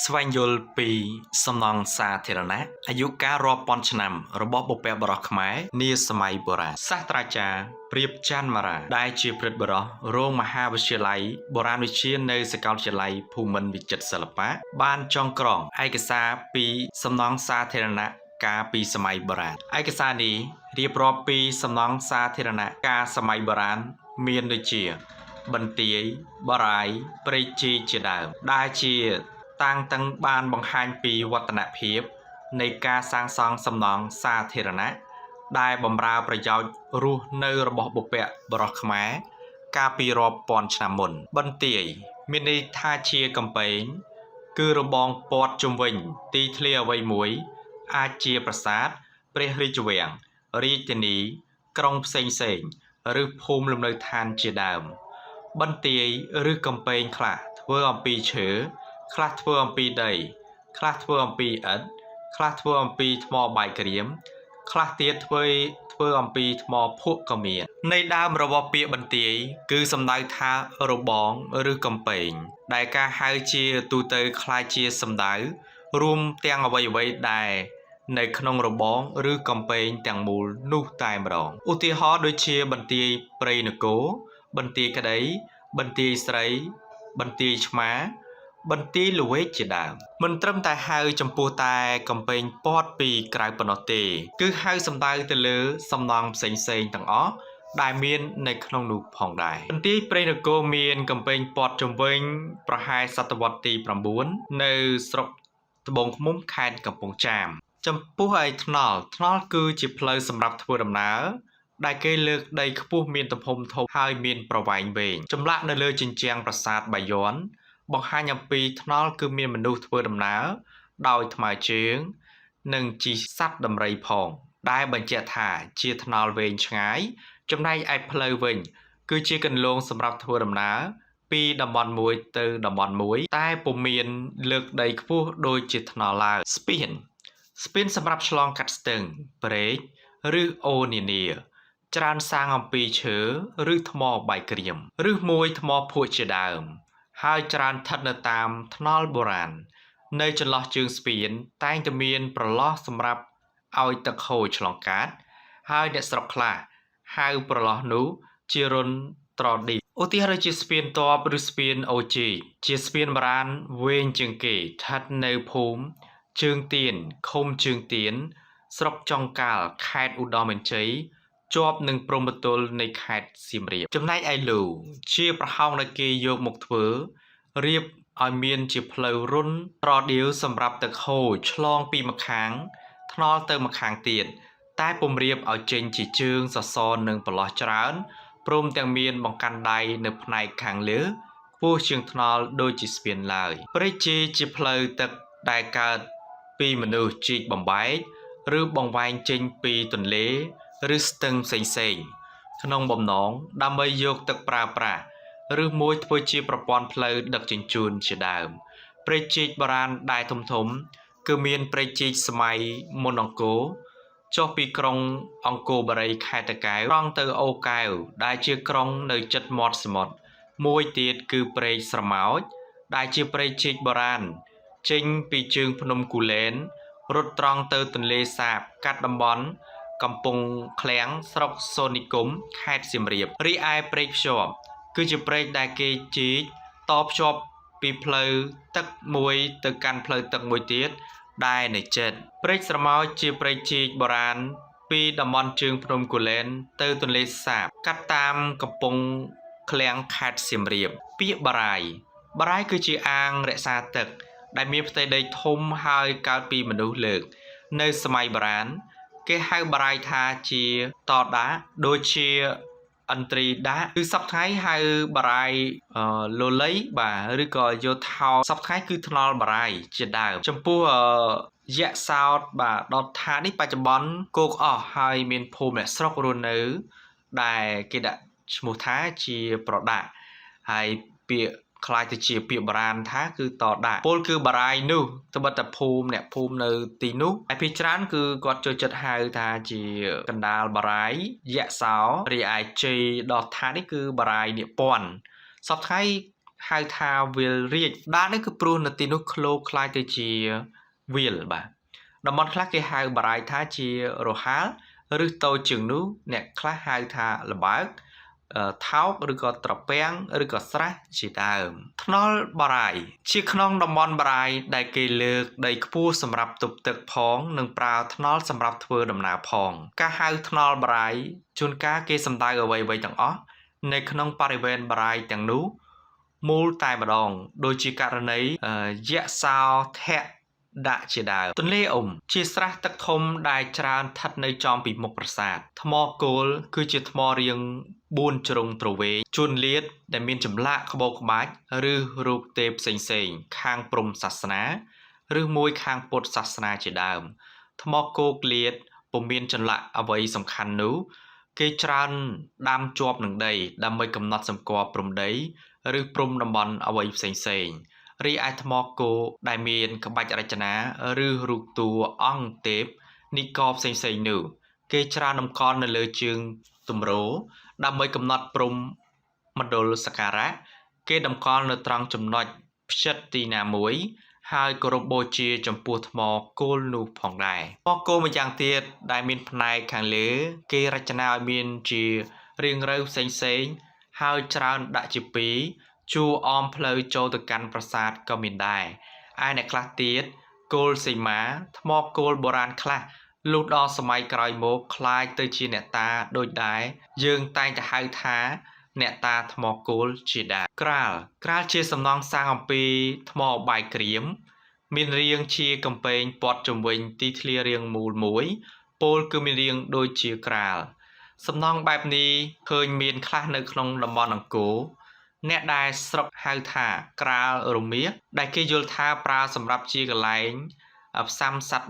ស្វែងយល់ពីសំណង់សាធារណៈអាយុកាលរាប់ពាន់ឆ្នាំរបស់បុព្វបុរសខ្មែរនាសម័យបុរាណសាស្ត្រាចារ្យព្រាបច័ន្ទមារាដែលជាព្រឹទ្ធបុរសរងមហាវិទ្យាល័យបុរាណវិទ្យានៅសាកលវិទ្យាល័យភូមិន្ទវិចិត្រសិល្បៈបានចងក្រងឯកសារពីសំណង់សាធារណៈកាលពីសម័យបុរាណឯកសារនេះរៀបរាប់ពីសំណង់សាធារណៈកាលសម័យបុរាណមានដូចជាបន្ទាយបារាយណ៍ព្រៃជីជាដើមដែលជាតាំងតឹងបានបង្ហាញពីវឌ្ឍនភាពនៃការសាងសង់សំណង់សាធារណៈដែលបម្រើប្រយោជន៍រស់នៅរបស់បុព្វបុរសខ្មែរកាលពីរាប់ពាន់ឆ្នាំមុនបន្ទាយមានន័យថាជាកំពែងគឺរបងព័ទ្ធជុំវិញទីធ្លាអ្វីមួយអាចជាប្រាសាទព្រះរាជវាំងរាជធានីក្រុងផ្សេងឬភូមិលំនៅឋានជាដើមបន្ទាយឬកំពែងខ្លះធ្វើអំពីឈើខ្លះធ្វើអំពីដីខ្លះធ្វើអំពីឥដ្ឋខ្លះធ្វើអំពីថ្មបាយក្រៀមខ្លះទៀតធ្វើអំពីថ្មភក់ក៏មាននៃដើមរបស់ពាក្យបន្ទាយគឺសំដៅថារបងឬកំពែងដែលការហៅជាទូទៅคล้ายជាសំដៅរួមទាំងអ្វីដែលនៅក្នុងរបងឬកំពែងទាំងមូលនោះតែម្ដងឧទាហរណ៍ដូចជាបន្ទាយព្រៃនគរបន្ទាយក្តីបន្ទាយស្រីបន្ទាយឆ្មាបន្ទាយល្វែកជាដើមមិនត្រឹមតែហៅចំពោះតែកំពែងព័ទ្ធពីក្រៅប៉ុណ្ណោះទេគឺហៅសំដៅទៅលើសំណង់ផ្សេងទាំងអស់ដែលមាននៅក្នុងនោះផងដែរបន្ទាយព្រៃនគរមានកំពែងព័ទ្ធជុំវិញប្រហែលសតវត្សទី9នៅស្រុកត្បូងឃ្មុំខេត្តកំពង់ចាមចំពោះឯថ្នល់គឺជាផ្លូវសម្រាប់ធ្វើដំណើរដែលគេលើកដីខ្ពស់មានទំហំធំហើយមានប្រវែងវែងចម្លាក់នៅលើជញ្ជាំងប្រាសាទបាយ័នបង្ហាញអំពីថ្នល់គឺមានមនុស្សធ្វើដំណើរដោយថ្មើរជើងនិងជិះសត្វដំរីផងដែលបញ្ជាក់ថាជាថ្នល់វែងឆ្ងាយចំណែកឯផ្លូវវិញគឺជាគន្លងសម្រាប់ធ្វើដំណើរពីតំបន់មួយទៅតំបន់មួយតែពុំមានលើកដីខ្ពស់ដូចជាថ្នល់ឡើយស្ពានសម្រាប់ឆ្លងកាត់ស្ទឹងព្រែកឬអូរនានាច្រើនសាងអំពីឈើឬថ្មបាយក្រៀមឬមួយថ្មភក់ជាដើមហើយច្រើនស្ថិតនៅតាមថ្នល់បុរាណនៅចន្លោះជើងស្ពានតែងតែមានប្រឡោះសម្រាប់ឲ្យទឹកហូរឆ្លងកាត់ហើយអ្នកស្រុកខ្លះហៅប្រឡោះនោះជារុនត្រឌីឧទាហរណ៍ជាស្ពានតបឬស្ពានអូជីជាស្ពានបុរាណវែងជាងគេស្ថិតនៅភូមិជើងទៀនឃុំជើងទៀនស្រុកចុងកាល់ខេត្តឧត្តរមានជ័យជាប់នឹងព្រំប្រទល់នៃខេត្តសៀមរាបចំណែកឯលូជាប្រហោងដែលគេយកមកធ្វើរៀបឲ្យមានជាផ្លូវរុនត្រដៀវសម្រាប់ទឹកហូរឆ្លងពីម្ខាងថ្នល់ទៅម្ខាងទៀតតែពុំរៀបឲ្យចេញជាជើងសសរនិងប្រឡោះច្រើនព្រមទាំងមានបង្កាន់ដៃនៅផ្នែកខាងលើខ្ពស់ជាងថ្នល់ដូចជាស្ពានឡើយព្រែកជីជាផ្លូវទឹកដែលកើតពីមនុស្សជីកបំបែកឬបង្វែងចេញពីទន្លេឬស្ទឹងផ្សេងក្នុងបំណងដើម្បីយកទឹកប្រើប្រាស់ឬមួយធ្វើជាប្រព័ន្ធផ្លូវដឹកជញ្ជូនជាដើមព្រែកជីកបុរាណដែលធំគឺមានព្រែកជីកសម័យមុនអង្គរចុះពីក្រុងអង្គរបូរីខេត្តតាកែវត្រង់ទៅអូរកែវដែលជាក្រុងនៅជិតមាត់សមុទ្រមួយទៀតគឺព្រែកស្រមោចដែលជាព្រែកជីកបុរាណចេញពីជើងភ្នំគូលែនរត់ត្រង់ទៅទន្លេសាបកាត់តំបន់កំពង់ឃ្លាំងស្រុកសូនិគមខេត្តសៀមរាបរីឯព្រែកភ្ជាប់គឺជាព្រែកដែលគេជីកតភ្ជាប់ពីផ្លូវទឹកមួយទៅកាន់ផ្លូវទឹកមួយទៀតដែលនៅជិតព្រែកស្រមោចជាព្រែកជីកបុរាណពីតំបន់ជើងភ្នំគូលែនទៅទន្លេសាបកាត់តាមកំពង់ឃ្លាំងខេត្តសៀមរាបពាក្យបារាយគឺជាអាងរក្សាទឹកដែលមានផ្ទៃដីធំហើយកើតពីមនុស្សលើកនៅសម័យបុរាណគេហៅបារាយថាជាតដាដូចជាអន្ត្រីដាគឺសប្តាហ៍ហៅបារាយលូលីបាទឬក៏យោថោសប្តាហ៍គឺថ្នល់បារាយជាដើមចំពោះយៈសោតបាទដល់ថានេះបច្ចុប្បន្នគោកអស់ហើយមានភូមិអ្នកស្រុករស់នៅដែលគេដាក់ឈ្មោះថាជាប្រដាក់ហើយពាក្យខ្លាយទៅជាពាក្យបុរាណថាគឺតដាក់ពលគឺបារាយនោះត្បិតតែភូមិអ្នកភូមិនៅទីនោះឯភាគច្រើនគឺគាត់ចូលចិត្តហៅថាជាកណ្ដាលបារាយយៈសោរីឯជ័យដល់ថានេះគឺបារាយនិពន្ធសពថ្ងៃហ ហៅថាវាលរាជដានេះគឺព្រោះនៅទីនោះឃ្លោខ្លាយទៅជាវាលបាទតំបន់ខ្លះគេហៅបារាយថាជារហាលឬតូចជាងនោះអ្នកខ្លះហៅថាលបើកថោកឬក៏ត្រពាំងឬក៏ស្រះជាដើមថ្នល់បារាយជាក្នុងតំបន់បារាយដែលគេលើកដីខ្ពស់សម្រាប់ទប់ទឹកផងនិងប្រើថ្នល់សម្រាប់ធ្វើដំណើរផងការហៅថ្នល់បារាយជួនកាលគេសំដៅអ្វីៗទាំងអស់នៅក្នុងបរិវេណបារាយទាំងនោះមូលតែម្ដងដូចជាករណីយសោធៈដាក់ជាដើមទន្លេអ៊ុំជាស្រះទឹកធំដែលច្រើនស្ថិតនៅចំពីមុខប្រាសាទថ្មគោលគឺជាថ្មរាង4ជ្រុងទ្រវែងជួនលាតដែលមានចម្លាក់ក្បូរក្បាច់ឬរូបទេពផ្សេងៗខាងព្រហ្មសាសនាឬមួយខាងពុទ្ធសាសនាជាដើមថ្មគោកលាតពុំមានចម្លាក់អ្វីសំខាន់នោះគេច្រើនដាំជាប់នឹងដីដើម្បីកំណត់សម្គាល់ព្រំដីឬព្រំតំបន់អ្វីផ្សេងៗរីឯថ្មគោដែលមានក្បាច់រចនាឬរូបតួអង្គទេពនិករផ្សេងៗនោះគេច្រើនតម្កល់នៅលើជើងទម្រដើម្បីកំណត់ព្រំមណ្ឌលសក្ការៈគេតម្កល់នៅត្រង់ចំណុចផ្ចិតទីណាមួយហើយគោរពបូជាចំពោះថ្មគោលនោះផងដែរថ្មគោលម្យ៉ាងទៀតដែលមានផ្នែកខាងលើគេរចនាឲ្យមានជារាងរើផ្សេងៗហើយច្រើនដាក់ជាពីរជួរអមផ្លូវចូលទៅកាន់ប្រាសាទក៏មានដែរឯអ្នកខ្លះទៀតគោលសីមាថ្មគោលបុរាណខ្លះលុះដល់សម័យក្រោយមកคล้ายទៅជាអ្នកតាដូចដែរយើងតែងតែហៅថាអ្នកតាថ្មគោលជាដើមក្រាលជាសំណង់សាងអំពីថ្មបាយក្រៀមមានរាងជាកំពែងព័ទ្ធជុំវិញទីធ្លារាងមូលមួយពោលគឺមានរាងដូចជាក្រាលសំណង់បែបនេះឃើញមានខ្លះនៅក្នុងតំបន់អង្គរអ្នកដែលស្រុកហៅថាក្រាលរមាសដែលគេយល់ថាប្រើសម្រាប់ជាកន្លែងផ្សាំសត្វ